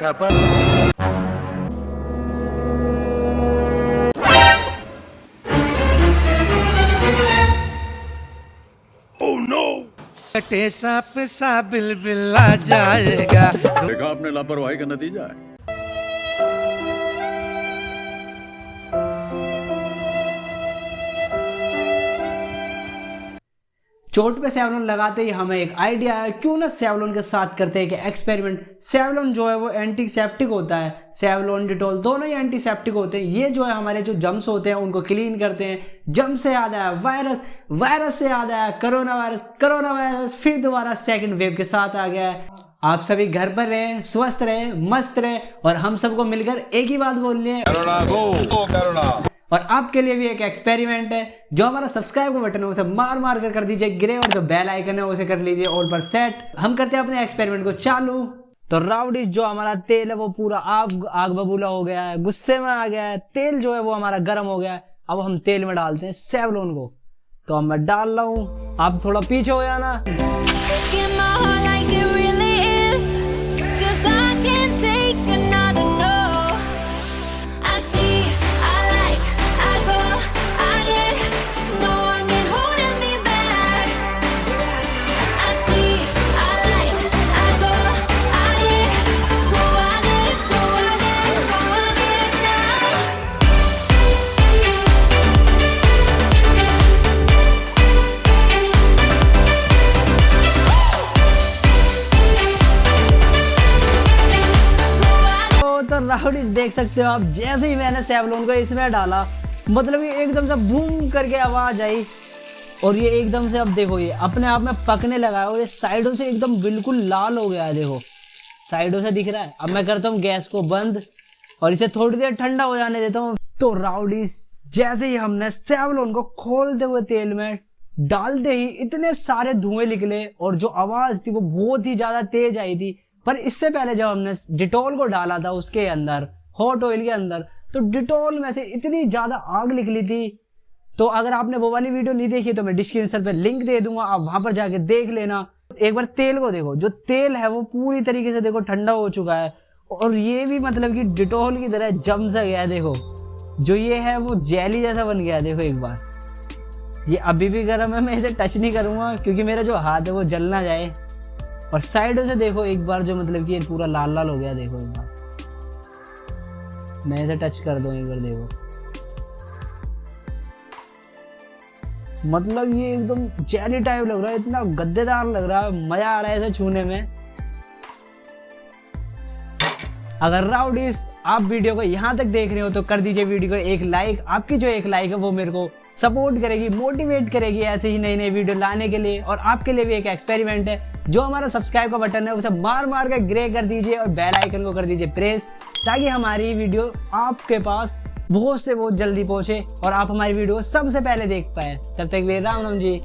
जगह पर। कटे सांप सा बिल आ जाएगा। देखा आपने लापरवाही का नतीजा है। चोट पे सेवलॉन लगाते ही हमें एक आइडिया है, क्यों ना सेवलॉन के साथ करते हैं कि एक्सपेरिमेंट। सेवलॉन जो है वो एंटीसेप्टिक होता है, सेवलॉन डिटॉल दोनों ही एंटीसेप्टिक होते हैं। ये जो है हमारे जो जम्स होते हैं उनको क्लीन करते हैं। जम्स से याद आया वायरस, वायरस से याद आया कोरोना वायरस, कोरोना वायरस फिर दोबारा सेकंड वेव के साथ आ गया है। आप सभी घर पर रहें, स्वस्थ रहें, मस्त रहें और हम सबको मिलकर एक ही बात बोलनी है, करुणा गो करुणा। और आपके लिए भी एक एक्सपेरिमेंट है। जो हमारा सब्सक्राइब का बटन है उसे मार मार कर दीजिए ग्रे, और जो बेल आइकन है उसे कर लीजिए ऑल पर सेट। हम करते हैं अपने एक्सपेरिमेंट को चालू। तो राउडी जो हमारा तेल है वो पूरा आग बबूला हो गया है, गुस्से में आ गया है। तेल जो है वो हमारा गर्म हो गया है। अब हम तेल में डालते हैं सेवलॉन को। तो अब मैं डाल रहा हूँ, आप थोड़ा पीछे हो जाना। राउडी देख सकते हो आप, जैसे ही मैंने सेवलॉन को इसमें डाला मतलब ये एकदम से बूम करके आवाज आई, और ये एकदम से अब देखो ये अपने आप में पकने लगा है, और ये साइडों से एकदम बिल्कुल लाल हो गया है। देखो साइडों से दिख रहा है। अब मैं करता हूँ गैस को बंद और इसे थोड़ी देर ठंडा हो जाने देता हूँ। तो राउडी जैसे ही हमने सेवलॉन को खोलते हुए तेल में डालते ही इतने सारे धुएं निकले, और जो आवाज थी वो बहुत ही ज्यादा तेज आई थी। पर इससे पहले जब हमने डिटॉल को डाला था उसके अंदर, हॉट ऑयल के अंदर, तो डिटॉल में से इतनी ज्यादा आग निकली थी। तो अगर आपने वो वाली वीडियो नहीं देखी तो मैं डिस्क्रिप्शन पे लिंक दे दूंगा, आप वहां पर जाके देख लेना। एक बार तेल को देखो, जो तेल है वो पूरी तरीके से देखो ठंडा हो चुका है, और ये भी मतलब कि डिटॉल की तरह जम सा गया है। देखो जो ये है वो जेली जैसा बन गया है। देखो एक बार, ये अभी भी गर्म है, मैं इसे टच नहीं करूंगा क्योंकि मेरा जो हाथ है वो जल ना जाए। और साइडों से देखो एक बार, जो मतलब कि ये पूरा लाल लाल हो गया। देखो एक बार मैं इसे टच कर दूं, एक बार देखो, मतलब ये एकदम जेली टाइप लग रहा है, इतना गद्देदार लग रहा है, मजा आ रहा है इसे छूने में। अगर राउडीज आप वीडियो को यहाँ तक देख रहे हो तो कर दीजिए वीडियो को एक लाइक। आपकी जो एक लाइक है वो मेरे को सपोर्ट करेगी, मोटिवेट करेगी ऐसे ही नई नई वीडियो लाने के लिए। और आपके लिए भी एक एक्सपेरिमेंट है, जो हमारा सब्सक्राइब का बटन है उसे मार मार कर ग्रे कर दीजिए और बेल आइकन को कर दीजिए प्रेस, ताकि हमारी वीडियो आपके पास बहुत से बहुत जल्दी पहुंचे और आप हमारी वीडियो सबसे पहले देख पाए। तब तक राम राम जी।